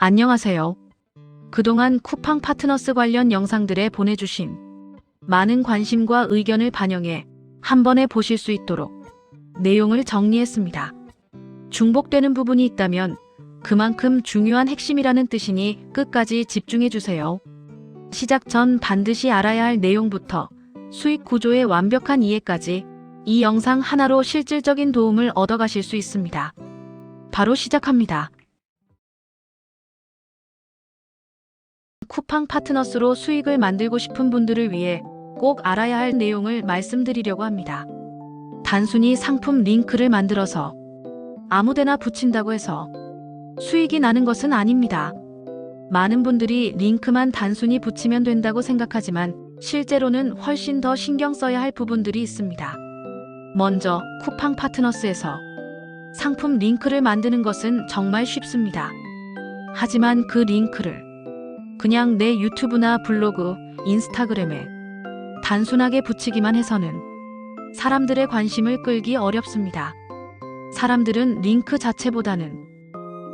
안녕하세요. 그동안 쿠팡 파트너스 관련 영상들에 보내주신 많은 관심과 의견을 반영해 한 번에 보실 수 있도록 내용을 정리했습니다. 중복되는 부분이 있다면 그만큼 중요한 핵심이라는 뜻이니 끝까지 집중해주세요. 시작 전 반드시 알아야 할 내용부터 수익 구조의 완벽한 이해까지 이 영상 하나로 실질적인 도움을 얻어가실 수 있습니다. 바로 시작합니다. 쿠팡 파트너스로 수익을 만들고 싶은 분들을 위해 꼭 알아야 할 내용을 말씀드리려고 합니다. 단순히 상품 링크를 만들어서 아무데나 붙인다고 해서 수익이 나는 것은 아닙니다. 많은 분들이 링크만 단순히 붙이면 된다고 생각하지만 실제로는 훨씬 더 신경 써야 할 부분들이 있습니다. 먼저 쿠팡 파트너스에서 상품 링크를 만드는 것은 정말 쉽습니다. 하지만 그 링크를 그냥 내 유튜브나 블로그, 인스타그램에 단순하게 붙이기만 해서는 사람들의 관심을 끌기 어렵습니다. 사람들은 링크 자체보다는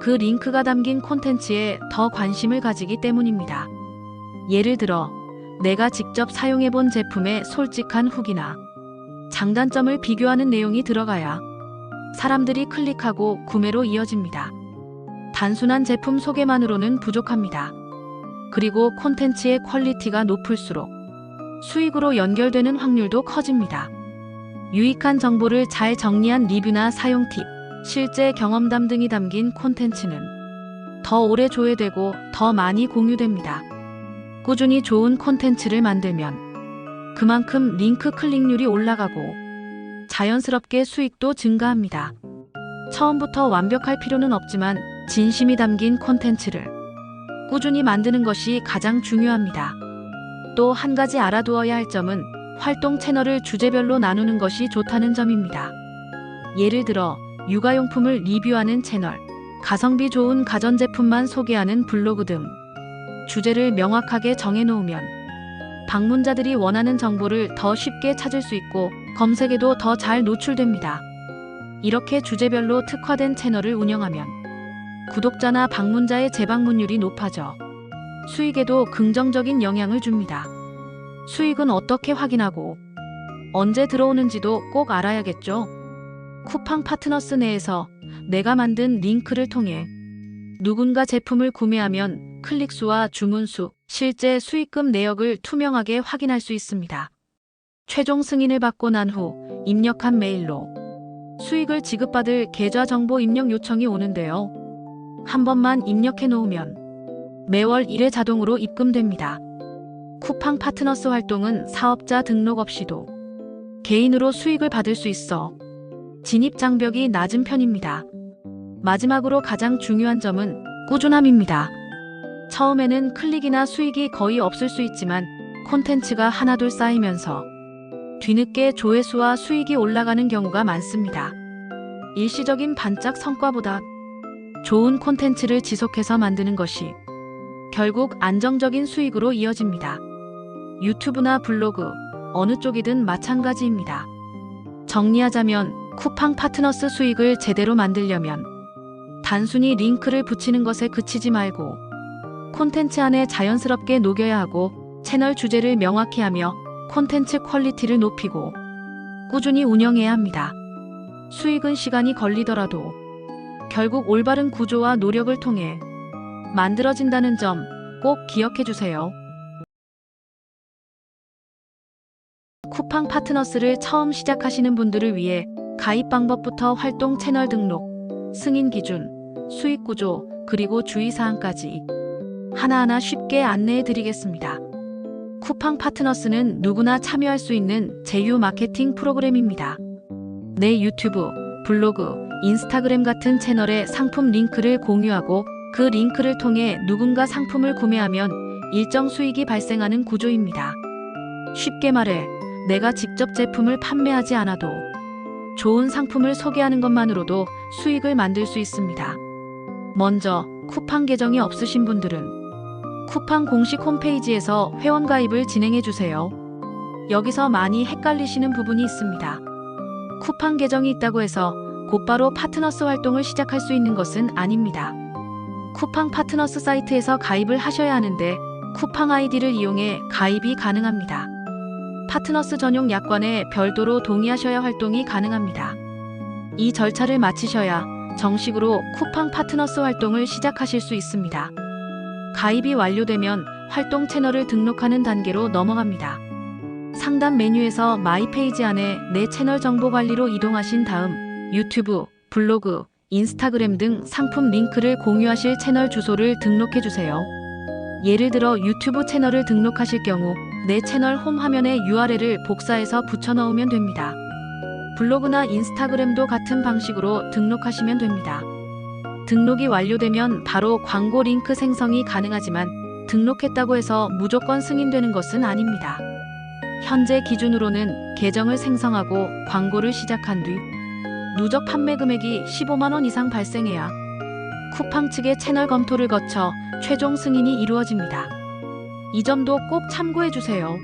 그 링크가 담긴 콘텐츠에 더 관심을 가지기 때문입니다. 예를 들어 내가 직접 사용해본 제품의 솔직한 후기나 장단점을 비교하는 내용이 들어가야 사람들이 클릭하고 구매로 이어집니다. 단순한 제품 소개만으로는 부족합니다. 그리고 콘텐츠의 퀄리티가 높을수록 수익으로 연결되는 확률도 커집니다. 유익한 정보를 잘 정리한 리뷰나 사용 팁, 실제 경험담 등이 담긴 콘텐츠는 더 오래 조회되고 더 많이 공유됩니다. 꾸준히 좋은 콘텐츠를 만들면 그만큼 링크 클릭률이 올라가고 자연스럽게 수익도 증가합니다. 처음부터 완벽할 필요는 없지만 진심이 담긴 콘텐츠를 꾸준히 만드는 것이 가장 중요합니다. 또 한 가지 알아두어야 할 점은 활동 채널을 주제별로 나누는 것이 좋다는 점입니다. 예를 들어 육아용품을 리뷰하는 채널, 가성비 좋은 가전제품만 소개하는 블로그 등 주제를 명확하게 정해놓으면 방문자들이 원하는 정보를 더 쉽게 찾을 수 있고 검색에도 더 잘 노출됩니다. 이렇게 주제별로 특화된 채널을 운영하면 구독자나 방문자의 재방문율이 높아져 수익에도 긍정적인 영향을 줍니다. 수익은 어떻게 확인하고 언제 들어오는지도 꼭 알아야겠죠. 쿠팡 파트너스 내에서 내가 만든 링크를 통해 누군가 제품을 구매하면 클릭수와 주문수, 실제 수익금 내역을 투명하게 확인할 수 있습니다. 최종 승인을 받고 난 후 입력한 메일로 수익을 지급받을 계좌 정보 입력 요청이 오는데요. 한 번만 입력해 놓으면 매월 1회 자동으로 입금됩니다. 쿠팡 파트너스 활동은 사업자 등록 없이도 개인으로 수익을 받을 수 있어 진입 장벽이 낮은 편입니다. 마지막으로 가장 중요한 점은 꾸준함입니다. 처음에는 클릭이나 수익이 거의 없을 수 있지만 콘텐츠가 하나둘 쌓이면서 뒤늦게 조회수와 수익이 올라가는 경우가 많습니다. 일시적인 반짝 성과보다 좋은 콘텐츠를 지속해서 만드는 것이 결국 안정적인 수익으로 이어집니다. 유튜브나 블로그, 어느 쪽이든 마찬가지입니다. 정리하자면 쿠팡 파트너스 수익을 제대로 만들려면 단순히 링크를 붙이는 것에 그치지 말고 콘텐츠 안에 자연스럽게 녹여야 하고 채널 주제를 명확히 하며 콘텐츠 퀄리티를 높이고 꾸준히 운영해야 합니다. 수익은 시간이 걸리더라도 결국 올바른 구조와 노력을 통해 만들어진다는 점 꼭 기억해 주세요. 쿠팡 파트너스를 처음 시작하시는 분들을 위해 가입 방법부터 활동 채널 등록, 승인 기준, 수익 구조, 그리고 주의사항까지 하나하나 쉽게 안내해 드리겠습니다. 쿠팡 파트너스는 누구나 참여할 수 있는 제휴 마케팅 프로그램입니다. 내 유튜브, 블로그, 인스타그램 같은 채널에 상품 링크를 공유하고 그 링크를 통해 누군가 상품을 구매하면 일정 수익이 발생하는 구조입니다. 쉽게 말해 내가 직접 제품을 판매하지 않아도 좋은 상품을 소개하는 것만으로도 수익을 만들 수 있습니다. 먼저 쿠팡 계정이 없으신 분들은 쿠팡 공식 홈페이지에서 회원 가입을 진행해 주세요. 여기서 많이 헷갈리시는 부분이 있습니다. 쿠팡 계정이 있다고 해서 곧바로 파트너스 활동을 시작할 수 있는 것은 아닙니다. 쿠팡 파트너스 사이트에서 가입을 하셔야 하는데 쿠팡 아이디를 이용해 가입이 가능합니다. 파트너스 전용 약관에 별도로 동의하셔야 활동이 가능합니다. 이 절차를 마치셔야 정식으로 쿠팡 파트너스 활동을 시작하실 수 있습니다. 가입이 완료되면 활동 채널을 등록하는 단계로 넘어갑니다. 상단 메뉴에서 마이 페이지 안에 내 채널 정보 관리로 이동하신 다음 유튜브, 블로그, 인스타그램 등 상품 링크를 공유하실 채널 주소를 등록해 주세요. 예를 들어 유튜브 채널을 등록하실 경우 내 채널 홈 화면에 URL을 복사해서 붙여 넣으면 됩니다. 블로그나 인스타그램도 같은 방식으로 등록하시면 됩니다. 등록이 완료되면 바로 광고 링크 생성이 가능하지만 등록했다고 해서 무조건 승인되는 것은 아닙니다. 현재 기준으로는 계정을 생성하고 광고를 시작한 뒤 누적 판매 금액이 15만 원 이상 발생해야 쿠팡 측의 채널 검토를 거쳐 최종 승인이 이루어집니다. 이 점도 꼭 참고해 주세요.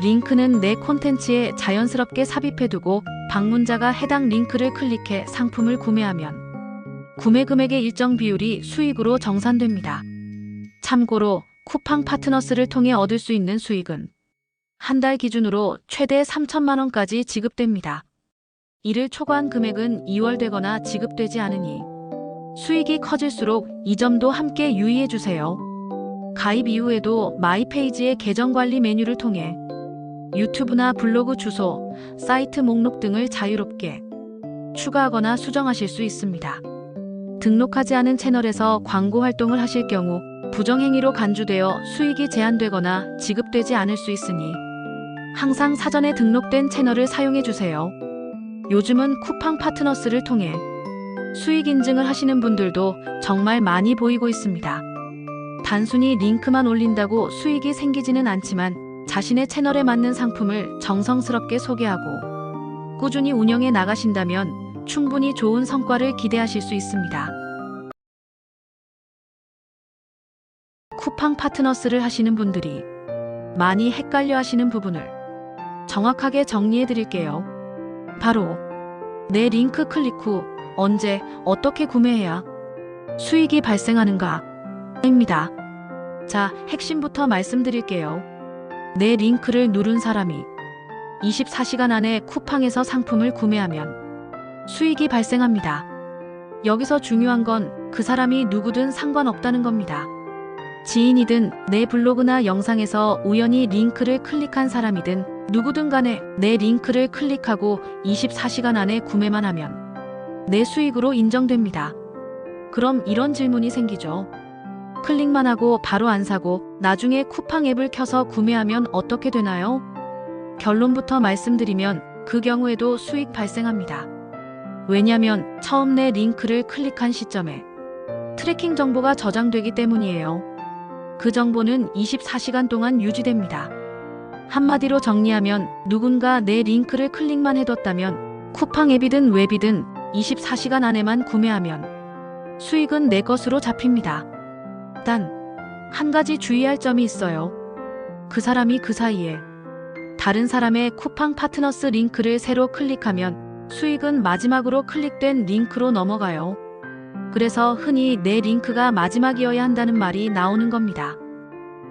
링크는 내 콘텐츠에 자연스럽게 삽입해두고 방문자가 해당 링크를 클릭해 상품을 구매하면 구매 금액의 일정 비율이 수익으로 정산됩니다. 참고로 쿠팡 파트너스를 통해 얻을 수 있는 수익은 한 달 기준으로 최대 3천만 원까지 지급됩니다. 이를 초과한 금액은 2월되거나 지급되지 않으니 수익이 커질수록 이 점도 함께 유의해 주세요. 가입 이후에도 마이 페이지의 계정 관리 메뉴를 통해 유튜브나 블로그 주소, 사이트 목록 등을 자유롭게 추가하거나 수정하실 수 있습니다. 등록하지 않은 채널에서 광고 활동을 하실 경우 부정행위로 간주되어 수익이 제한되거나 지급되지 않을 수 있으니 항상 사전에 등록된 채널을 사용해 주세요. 요즘은 쿠팡 파트너스를 통해 수익 인증을 하시는 분들도 정말 많이 보이고 있습니다. 단순히 링크만 올린다고 수익이 생기지는 않지만 자신의 채널에 맞는 상품을 정성스럽게 소개하고 꾸준히 운영해 나가신다면 충분히 좋은 성과를 기대하실 수 있습니다. 쿠팡 파트너스를 하시는 분들이 많이 헷갈려 하시는 부분을 정확하게 정리해 드릴게요. 바로 내 링크 클릭 후 언제 어떻게 구매해야 수익이 발생하는가 입니다. 자, 핵심부터 말씀드릴게요. 내 링크를 누른 사람이 24시간 안에 쿠팡에서 상품을 구매하면 수익이 발생합니다. 여기서 중요한 건 그 사람이 누구든 상관없다는 겁니다. 지인이든 내 블로그나 영상에서 우연히 링크를 클릭한 사람이든 누구든 간에 내 링크를 클릭하고 24시간 안에 구매만 하면 내 수익으로 인정됩니다. 그럼 이런 질문이 생기죠. 클릭만 하고 바로 안 사고 나중에 쿠팡 앱을 켜서 구매하면 어떻게 되나요? 결론부터 말씀드리면 그 경우에도 수익 발생합니다. 왜냐면 처음 내 링크를 클릭한 시점에 트래킹 정보가 저장되기 때문이에요. 그 정보는 24시간 동안 유지됩니다. 한마디로 정리하면 누군가 내 링크를 클릭만 해뒀다면 쿠팡 앱이든 웹이든 24시간 안에만 구매하면 수익은 내 것으로 잡힙니다. 단, 한 가지 주의할 점이 있어요. 그 사람이 그 사이에 다른 사람의 쿠팡 파트너스 링크를 새로 클릭하면 수익은 마지막으로 클릭된 링크로 넘어가요. 그래서 흔히 내 링크가 마지막이어야 한다는 말이 나오는 겁니다.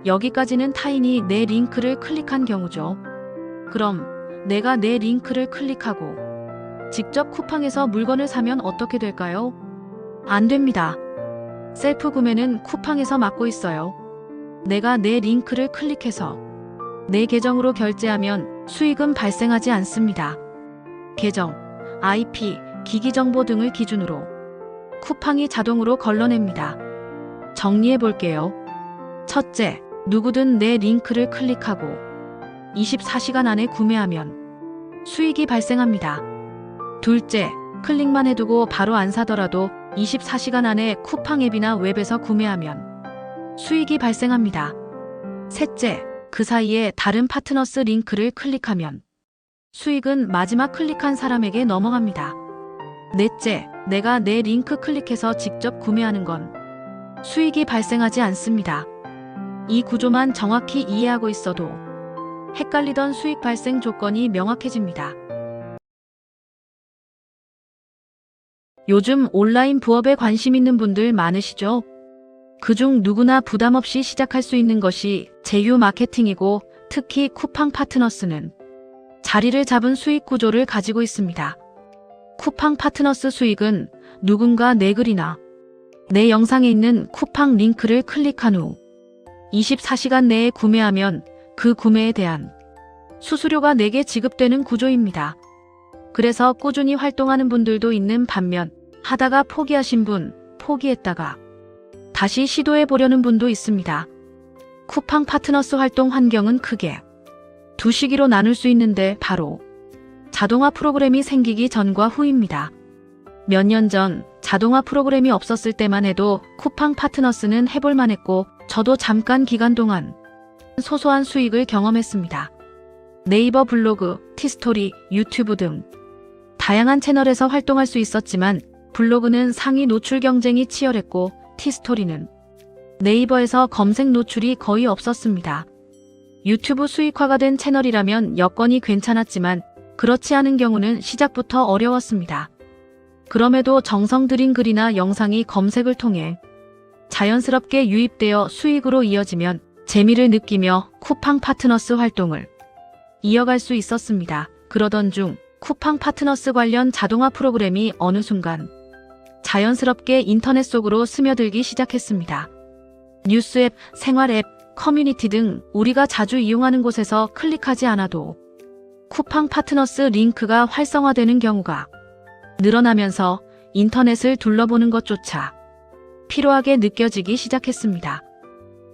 여기까지는 타인이 내 링크를 클릭한 경우죠. 그럼 내가 내 링크를 클릭하고 직접 쿠팡에서 물건을 사면 어떻게 될까요? 안 됩니다. 셀프 구매는 쿠팡에서 막고 있어요. 내가 내 링크를 클릭해서 내 계정으로 결제하면 수익은 발생하지 않습니다. 계정, IP, 기기 정보 등을 기준으로 쿠팡이 자동으로 걸러냅니다. 정리해 볼게요. 첫째, 누구든 내 링크를 클릭하고 24시간 안에 구매하면 수익이 발생합니다. 둘째, 클릭만 해두고 바로 안 사더라도 24시간 안에 쿠팡 앱이나 웹에서 구매하면 수익이 발생합니다. 셋째, 그 사이에 다른 파트너스 링크를 클릭하면 수익은 마지막 클릭한 사람에게 넘어갑니다. 넷째, 내가 내 링크 클릭해서 직접 구매하는 건 수익이 발생하지 않습니다. 이 구조만 정확히 이해하고 있어도 헷갈리던 수익 발생 조건이 명확해집니다. 요즘 온라인 부업에 관심 있는 분들 많으시죠? 그중 누구나 부담 없이 시작할 수 있는 것이 제휴 마케팅이고 특히 쿠팡 파트너스는 자리를 잡은 수익 구조를 가지고 있습니다. 쿠팡 파트너스 수익은 누군가 내 글이나 내 영상에 있는 쿠팡 링크를 클릭한 후 24시간 내에 구매하면 그 구매에 대한 수수료가 내게 지급되는 구조입니다. 그래서 꾸준히 활동하는 분들도 있는 반면 하다가 포기하신 분, 포기했다가 다시 시도해 보려는 분도 있습니다. 쿠팡 파트너스 활동 환경은 크게 두 시기로 나눌 수 있는데 바로 자동화 프로그램이 생기기 전과 후입니다. 몇 년 전 자동화 프로그램이 없었을 때만 해도 쿠팡 파트너스는 해볼만 했고 저도 잠깐 기간 동안 소소한 수익을 경험했습니다. 네이버 블로그, 티스토리, 유튜브 등 다양한 채널에서 활동할 수 있었지만 블로그는 상위 노출 경쟁이 치열했고 티스토리는 네이버에서 검색 노출이 거의 없었습니다. 유튜브 수익화가 된 채널이라면 여건이 괜찮았지만 그렇지 않은 경우는 시작부터 어려웠습니다. 그럼에도 정성 들인 글이나 영상이 검색을 통해 자연스럽게 유입되어 수익으로 이어지면 재미를 느끼며 쿠팡 파트너스 활동을 이어갈 수 있었습니다. 그러던 중 쿠팡 파트너스 관련 자동화 프로그램이 어느 순간 자연스럽게 인터넷 속으로 스며들기 시작했습니다. 뉴스 앱, 생활 앱, 커뮤니티 등 우리가 자주 이용하는 곳에서 클릭하지 않아도 쿠팡 파트너스 링크가 활성화되는 경우가 늘어나면서 인터넷을 둘러보는 것조차 필요하게 느껴지기 시작했습니다.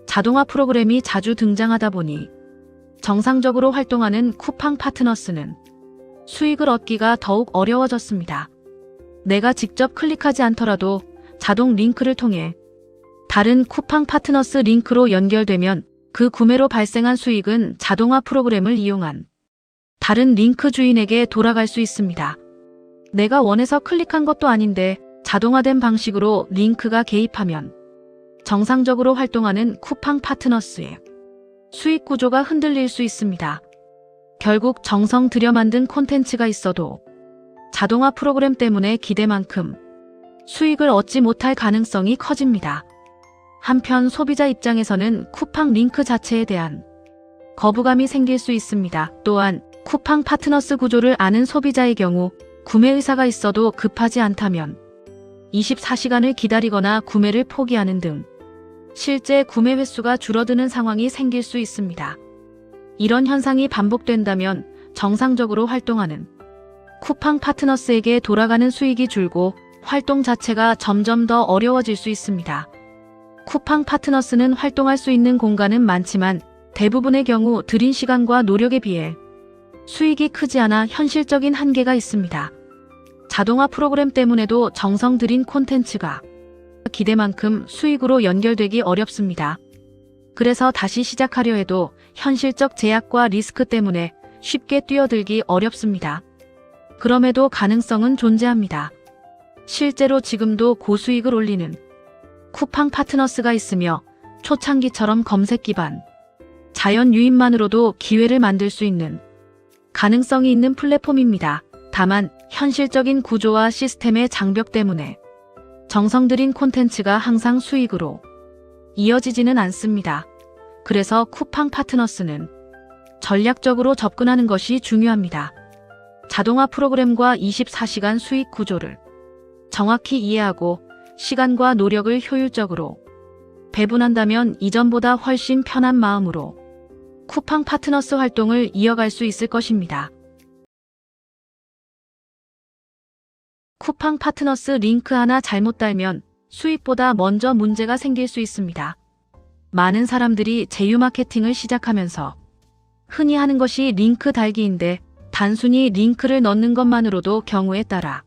자동화 프로그램이 자주 등장하다 보니 정상적으로 활동하는 쿠팡 파트너스는 수익을 얻기가 더욱 어려워졌습니다. 내가 직접 클릭하지 않더라도 자동 링크를 통해 다른 쿠팡 파트너스 링크로 연결되면 그 구매로 발생한 수익은 자동화 프로그램을 이용한 다른 링크 주인에게 돌아갈 수 있습니다. 내가 원해서 클릭한 것도 아닌데 자동화된 방식으로 링크가 개입하면 정상적으로 활동하는 쿠팡 파트너스의 수익 구조가 흔들릴 수 있습니다. 결국 정성 들여 만든 콘텐츠가 있어도 자동화 프로그램 때문에 기대만큼 수익을 얻지 못할 가능성이 커집니다. 한편 소비자 입장에서는 쿠팡 링크 자체에 대한 거부감이 생길 수 있습니다. 또한 쿠팡 파트너스 구조를 아는 소비자의 경우 구매 의사가 있어도 급하지 않다면 24시간을 기다리거나 구매를 포기하는 등 실제 구매 횟수가 줄어드는 상황이 생길 수 있습니다. 이런 현상이 반복된다면 정상적으로 활동하는 쿠팡 파트너스에게 돌아가는 수익이 줄고 활동 자체가 점점 더 어려워질 수 있습니다. 쿠팡 파트너스는 활동할 수 있는 공간은 많지만 대부분의 경우 들인 시간과 노력에 비해 수익이 크지 않아 현실적인 한계가 있습니다. 자동화 프로그램 때문에도 정성 들인 콘텐츠가 기대만큼 수익으로 연결되기 어렵습니다. 그래서 다시 시작하려 해도 현실적 제약과 리스크 때문에 쉽게 뛰어들기 어렵습니다. 그럼에도 가능성은 존재합니다. 실제로 지금도 고수익을 올리는 쿠팡 파트너스가 있으며 초창기처럼 검색 기반 자연 유입만으로도 기회를 만들 수 있는 가능성이 있는 플랫폼입니다. 다만 현실적인 구조와 시스템의 장벽 때문에 정성 들인 콘텐츠가 항상 수익으로 이어지지는 않습니다. 그래서 쿠팡 파트너스는 전략적으로 접근하는 것이 중요합니다. 자동화 프로그램과 24시간 수익 구조를 정확히 이해하고 시간과 노력을 효율적으로 배분한다면 이전보다 훨씬 편한 마음으로 쿠팡 파트너스 활동을 이어갈 수 있을 것입니다. 쿠팡 파트너스 링크 하나 잘못 달면 수익보다 먼저 문제가 생길 수 있습니다. 많은 사람들이 제휴 마케팅을 시작하면서 흔히 하는 것이 링크 달기인데 단순히 링크를 넣는 것만으로도 경우에 따라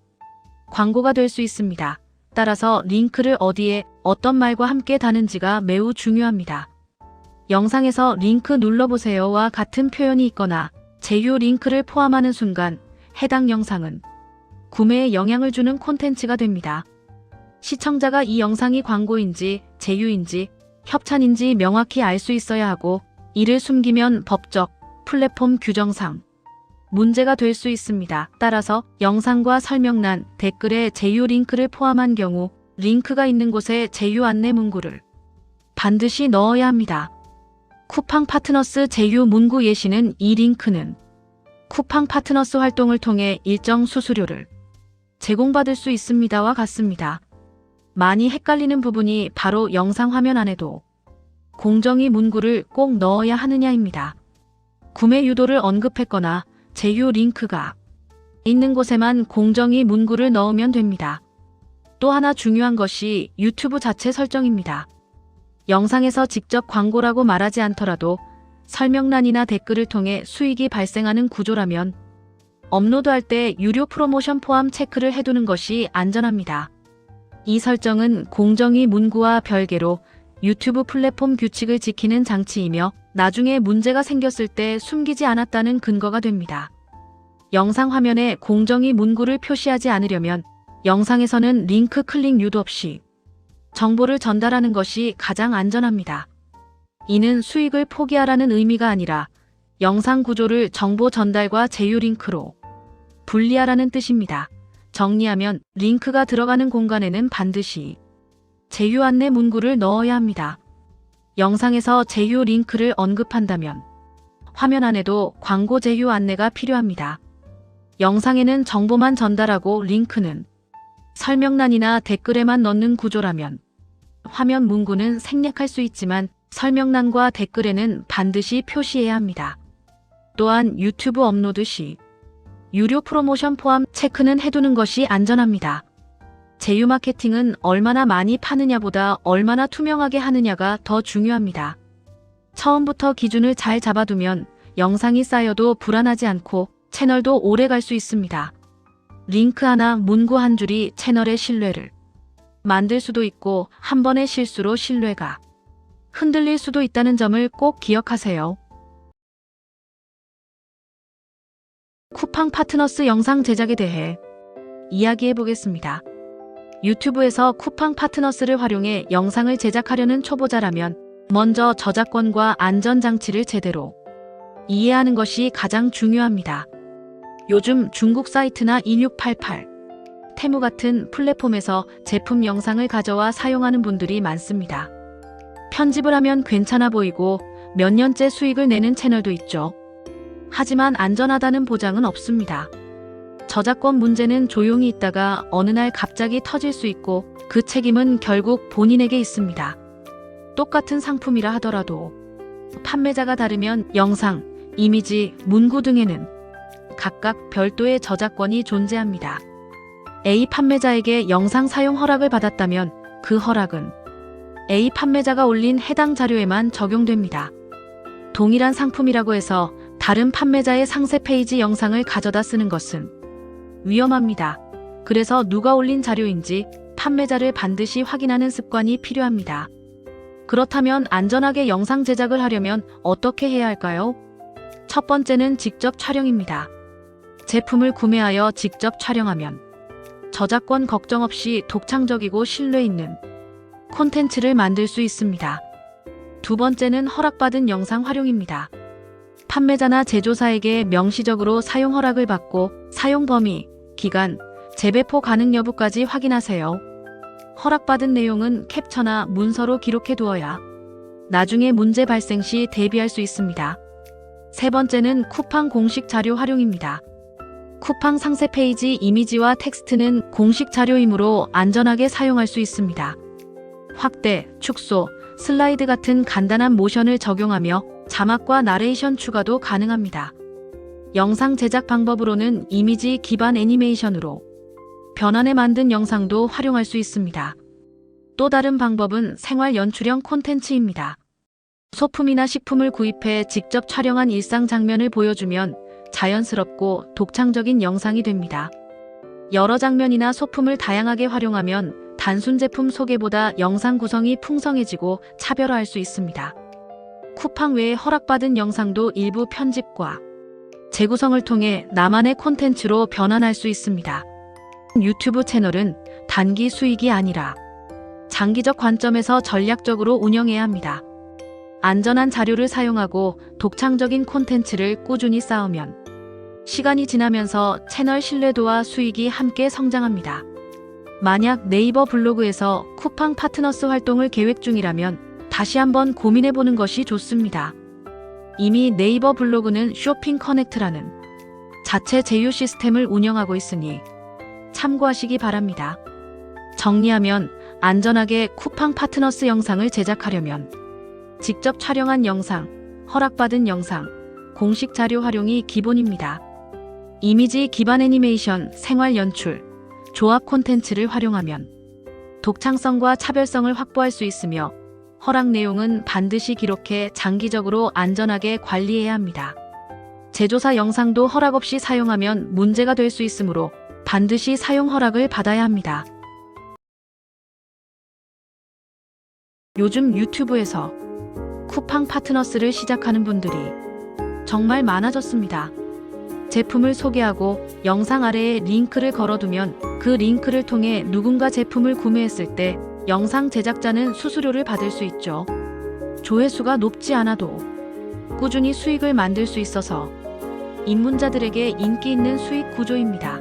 광고가 될 수 있습니다. 따라서 링크를 어디에 어떤 말과 함께 다는지가 매우 중요합니다. 영상에서 링크 눌러보세요와 같은 표현이 있거나 제휴 링크를 포함하는 순간 해당 영상은 구매에 영향을 주는 콘텐츠가 됩니다. 시청자가 이 영상이 광고인지 제휴인지 협찬인지 명확히 알 수 있어야 하고 이를 숨기면 법적, 플랫폼 규정상 문제가 될 수 있습니다. 따라서 영상과 설명란, 댓글에 제휴 링크를 포함한 경우 링크가 있는 곳에 제휴 안내 문구를 반드시 넣어야 합니다. 쿠팡 파트너스 제휴 문구 예시는 이 링크는 쿠팡 파트너스 활동을 통해 일정 수수료를 제공받을 수 있습니다와 같습니다. 많이 헷갈리는 부분이 바로 영상 화면 안에도 공정위 문구를 꼭 넣어야 하느냐입니다. 구매 유도를 언급했거나 제휴 링크가 있는 곳에만 공정위 문구를 넣으면 됩니다. 또 하나 중요한 것이 유튜브 자체 설정입니다. 영상에서 직접 광고라고 말하지 않더라도 설명란이나 댓글을 통해 수익이 발생하는 구조라면 업로드할 때 유료 프로모션 포함 체크를 해두는 것이 안전합니다. 이 설정은 공정위 문구와 별개로 유튜브 플랫폼 규칙을 지키는 장치이며 나중에 문제가 생겼을 때 숨기지 않았다는 근거가 됩니다. 영상 화면에 공정위 문구를 표시하지 않으려면 영상에서는 링크 클릭 유도 없이 정보를 전달하는 것이 가장 안전합니다. 이는 수익을 포기하라는 의미가 아니라 영상 구조를 정보 전달과 제휴 링크로 분리하라는 뜻입니다. 정리하면 링크가 들어가는 공간에는 반드시 제휴 안내 문구를 넣어야 합니다. 영상에서 제휴 링크를 언급한다면 화면 안에도 광고 제휴 안내가 필요합니다. 영상에는 정보만 전달하고 링크는 설명란이나 댓글에만 넣는 구조라면 화면 문구는 생략할 수 있지만 설명란과 댓글에는 반드시 표시해야 합니다. 또한 유튜브 업로드 시 유료 프로모션 포함 체크는 해두는 것이 안전합니다. 제휴 마케팅은 얼마나 많이 파느냐보다 얼마나 투명하게 하느냐가 더 중요합니다. 처음부터 기준을 잘 잡아두면 영상이 쌓여도 불안하지 않고 채널도 오래 갈 수 있습니다. 링크 하나, 문구 한 줄이 채널의 신뢰를 만들 수도 있고 한 번의 실수로 신뢰가 흔들릴 수도 있다는 점을 꼭 기억하세요. 쿠팡 파트너스 영상 제작에 대해 이야기해 보겠습니다. 유튜브에서 쿠팡 파트너스를 활용해 영상을 제작하려는 초보자라면 먼저 저작권과 안전장치를 제대로 이해하는 것이 가장 중요합니다. 요즘 중국 사이트나 2688, 테무 같은 플랫폼에서 제품 영상을 가져와 사용하는 분들이 많습니다. 편집을 하면 괜찮아 보이고 몇 년째 수익을 내는 채널도 있죠. 하지만 안전하다는 보장은 없습니다. 저작권 문제는 조용히 있다가 어느 날 갑자기 터질 수 있고 그 책임은 결국 본인에게 있습니다. 똑같은 상품이라 하더라도 판매자가 다르면 영상, 이미지, 문구 등에는 각각 별도의 저작권이 존재합니다. A 판매자에게 영상 사용 허락을 받았다면 그 허락은 A 판매자가 올린 해당 자료에만 적용됩니다. 동일한 상품이라고 해서 다른 판매자의 상세 페이지 영상을 가져다 쓰는 것은 위험합니다. 그래서 누가 올린 자료인지 판매자를 반드시 확인하는 습관이 필요합니다. 그렇다면 안전하게 영상 제작을 하려면 어떻게 해야 할까요? 첫 번째는 직접 촬영입니다. 제품을 구매하여 직접 촬영하면 저작권 걱정 없이 독창적이고 신뢰 있는 콘텐츠를 만들 수 있습니다. 두 번째는 허락받은 영상 활용입니다. 판매자나 제조사에게 명시적으로 사용 허락을 받고 사용 범위, 기간, 재배포 가능 여부까지 확인하세요. 허락받은 내용은 캡처나 문서로 기록해 두어야 나중에 문제 발생 시 대비할 수 있습니다. 세 번째는 쿠팡 공식 자료 활용입니다. 쿠팡 상세 페이지 이미지와 텍스트는 공식 자료이므로 안전하게 사용할 수 있습니다. 확대, 축소, 슬라이드 같은 간단한 모션을 적용하며 자막과 나레이션 추가도 가능합니다. 영상 제작 방법으로는 이미지 기반 애니메이션으로 변환해 만든 영상도 활용할 수 있습니다. 또 다른 방법은 생활 연출형 콘텐츠입니다. 소품이나 식품을 구입해 직접 촬영한 일상 장면을 보여주면 자연스럽고 독창적인 영상이 됩니다. 여러 장면이나 소품을 다양하게 활용하면 단순 제품 소개보다 영상 구성이 풍성해지고 차별화할 수 있습니다. 쿠팡 외에 허락받은 영상도 일부 편집과 재구성을 통해 나만의 콘텐츠로 변환할 수 있습니다. 유튜브 채널은 단기 수익이 아니라 장기적 관점에서 전략적으로 운영해야 합니다. 안전한 자료를 사용하고 독창적인 콘텐츠를 꾸준히 쌓으면 시간이 지나면서 채널 신뢰도와 수익이 함께 성장합니다. 만약 네이버 블로그에서 쿠팡 파트너스 활동을 계획 중이라면 다시 한번 고민해보는 것이 좋습니다. 이미 네이버 블로그는 쇼핑 커넥트라는 자체 제휴 시스템을 운영하고 있으니 참고하시기 바랍니다. 정리하면 안전하게 쿠팡 파트너스 영상을 제작하려면 직접 촬영한 영상, 허락받은 영상, 공식 자료 활용이 기본입니다. 이미지 기반 애니메이션, 생활 연출, 조합 콘텐츠를 활용하면 독창성과 차별성을 확보할 수 있으며 허락 내용은 반드시 기록해 장기적으로 안전하게 관리해야 합니다. 제조사 영상도 허락 없이 사용하면 문제가 될 수 있으므로 반드시 사용 허락을 받아야 합니다. 요즘 유튜브에서 쿠팡 파트너스를 시작하는 분들이 정말 많아졌습니다. 제품을 소개하고 영상 아래에 링크를 걸어두면 그 링크를 통해 누군가 제품을 구매했을 때 영상 제작자는 수수료를 받을 수 있죠. 조회수가 높지 않아도 꾸준히 수익을 만들 수 있어서 입문자들에게 인기 있는 수익 구조입니다.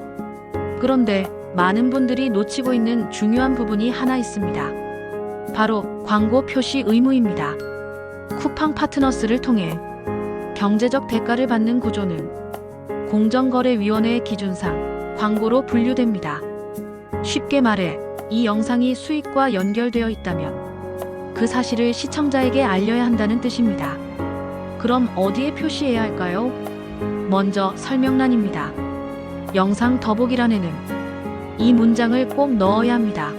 그런데 많은 분들이 놓치고 있는 중요한 부분이 하나 있습니다. 바로 광고 표시 의무입니다. 쿠팡 파트너스를 통해 경제적 대가를 받는 구조는 공정거래위원회의 기준상 광고로 분류됩니다. 쉽게 말해 이 영상이 수익과 연결되어 있다면 그 사실을 시청자에게 알려야 한다는 뜻입니다. 그럼 어디에 표시해야 할까요? 먼저 설명란입니다. 영상 더보기란에는 이 문장을 꼭 넣어야 합니다.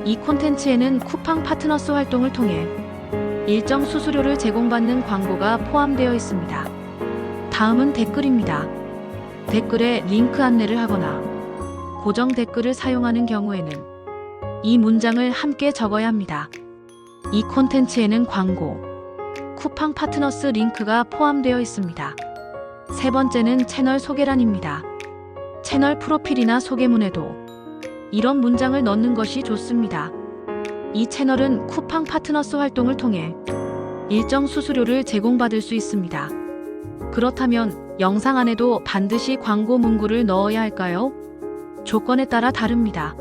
이 콘텐츠에는 쿠팡 파트너스 활동을 통해 일정 수수료를 제공받는 광고가 포함되어 있습니다. 다음은 댓글입니다. 댓글에 링크 안내를 하거나 고정 댓글을 사용하는 경우에는 이 문장을 함께 적어야 합니다. 이 콘텐츠에는 광고, 쿠팡 파트너스 링크가 포함되어 있습니다. 세 번째는 채널 소개란입니다. 채널 프로필이나 소개문에도 이런 문장을 넣는 것이 좋습니다. 이 채널은 쿠팡 파트너스 활동을 통해 일정 수수료를 제공받을 수 있습니다. 그렇다면 영상 안에도 반드시 광고 문구를 넣어야 할까요? 조건에 따라 다릅니다.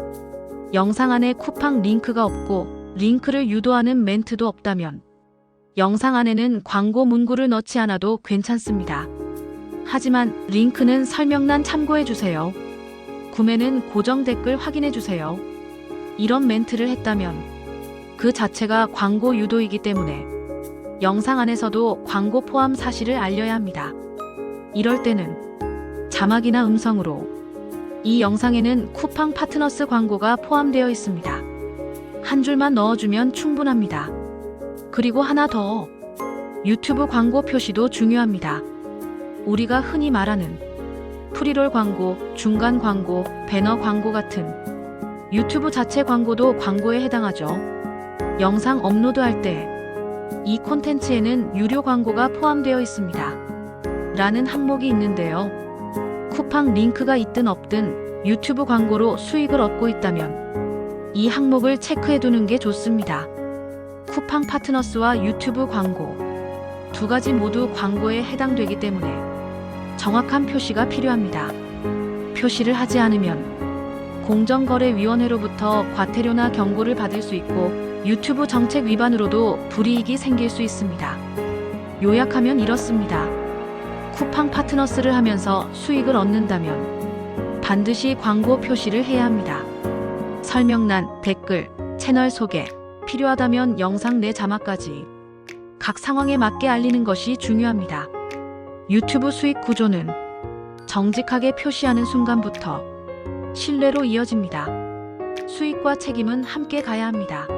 영상 안에 쿠팡 링크가 없고 링크를 유도하는 멘트도 없다면 영상 안에는 광고 문구를 넣지 않아도 괜찮습니다. 하지만 링크는 설명란 참고해주세요. 구매는 고정 댓글 확인해주세요. 이런 멘트를 했다면 그 자체가 광고 유도이기 때문에 영상 안에서도 광고 포함 사실을 알려야 합니다. 이럴 때는 자막이나 음성으로 이 영상에는 쿠팡 파트너스 광고가 포함되어 있습니다. 한 줄만 넣어주면 충분합니다. 그리고 하나 더, 유튜브 광고 표시도 중요합니다. 우리가 흔히 말하는 프리롤 광고, 중간 광고, 배너 광고 같은 유튜브 자체 광고도 광고에 해당하죠. 영상 업로드할 때 이 콘텐츠에는 유료 광고가 포함되어 있습니다. 라는 항목이 있는데요. 쿠팡 링크가 있든 없든 유튜브 광고로 수익을 얻고 있다면 이 항목을 체크해두는 게 좋습니다. 쿠팡 파트너스와 유튜브 광고 두 가지 모두 광고에 해당되기 때문에 정확한 표시가 필요합니다. 표시를 하지 않으면 공정거래위원회로부터 과태료나 경고를 받을 수 있고 유튜브 정책 위반으로도 불이익이 생길 수 있습니다. 요약하면 이렇습니다. 쿠팡 파트너스를 하면서 수익을 얻는다면 반드시 광고 표시를 해야 합니다. 설명란, 댓글, 채널 소개, 필요하다면 영상 내 자막까지 각 상황에 맞게 알리는 것이 중요합니다. 유튜브 수익 구조는 정직하게 표시하는 순간부터 신뢰로 이어집니다. 수익과 책임은 함께 가야 합니다.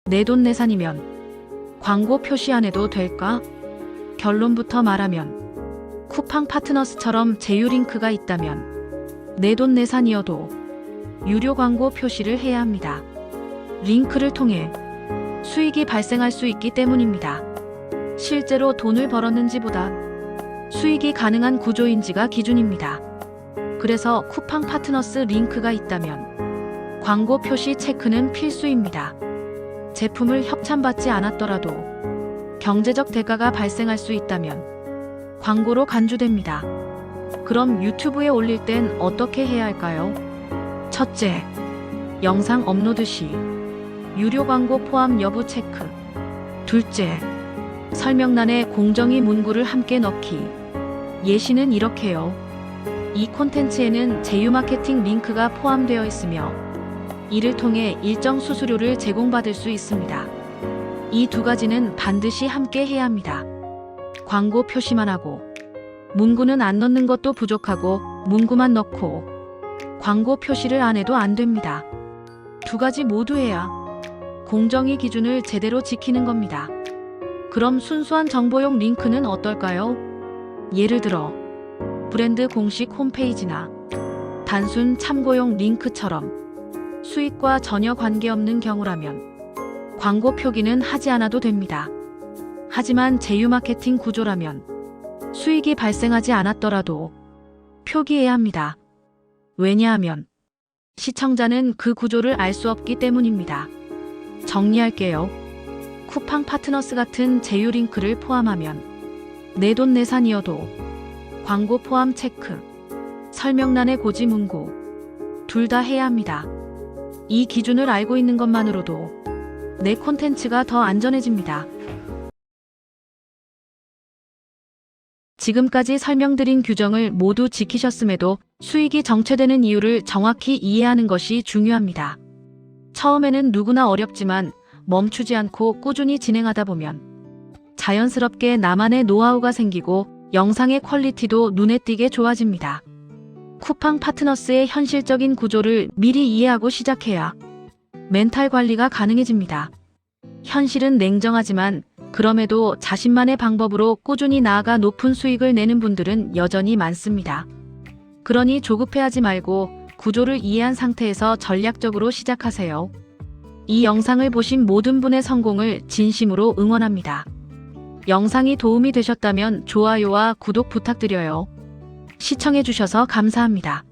내돈내산이면 광고 표시 안 해도 될까? 결론부터 말하면 쿠팡 파트너스처럼 제휴 링크가 있다면 내돈내산이어도 유료 광고 표시를 해야 합니다. 링크를 통해 수익이 발생할 수 있기 때문입니다. 실제로 돈을 벌었는지보다 수익이 가능한 구조인지가 기준입니다. 그래서 쿠팡 파트너스 링크가 있다면 광고 표시 체크는 필수입니다. 제품을 협찬받지 않았더라도 경제적 대가가 발생할 수 있다면 광고로 간주됩니다. 그럼 유튜브에 올릴 땐 어떻게 해야 할까요? 첫째, 영상 업로드 시 유료 광고 포함 여부 체크. 둘째, 설명란에 공정위 문구를 함께 넣기. 예시는 이렇게요. 이 콘텐츠에는 제휴 마케팅 링크가 포함되어 있으며 이를 통해 일정 수수료를 제공받을 수 있습니다. 이 두 가지는 반드시 함께 해야 합니다. 광고 표시만 하고 문구는 안 넣는 것도 부족하고 문구만 넣고 광고 표시를 안 해도 안 됩니다. 두 가지 모두 해야 공정위 기준을 제대로 지키는 겁니다. 그럼 순수한 정보용 링크는 어떨까요? 예를 들어 브랜드 공식 홈페이지나 단순 참고용 링크처럼 수익과 전혀 관계없는 경우라면 광고 표기는 하지 않아도 됩니다. 하지만 제휴 마케팅 구조라면 수익이 발생하지 않았더라도 표기해야 합니다. 왜냐하면 시청자는 그 구조를 알 수 없기 때문입니다. 정리할게요. 쿠팡 파트너스 같은 제휴 링크를 포함하면 내돈내산이어도 광고 포함 체크, 설명란의 고지 문구 둘 다 해야 합니다. 이 기준을 알고 있는 것만으로도 내 콘텐츠가 더 안전해집니다. 지금까지 설명드린 규정을 모두 지키셨음에도 수익이 정체되는 이유를 정확히 이해하는 것이 중요합니다. 처음에는 누구나 어렵지만 멈추지 않고 꾸준히 진행하다 보면 자연스럽게 나만의 노하우가 생기고 영상의 퀄리티도 눈에 띄게 좋아집니다. 쿠팡 파트너스의 현실적인 구조를 미리 이해하고 시작해야 멘탈 관리가 가능해집니다. 현실은 냉정하지만 그럼에도 자신만의 방법으로 꾸준히 나아가 높은 수익을 내는 분들은 여전히 많습니다. 그러니 조급해하지 말고 구조를 이해한 상태에서 전략적으로 시작하세요. 이 영상을 보신 모든 분의 성공을 진심으로 응원합니다. 영상이 도움이 되셨다면 좋아요와 구독 부탁드려요. 시청해주셔서 감사합니다.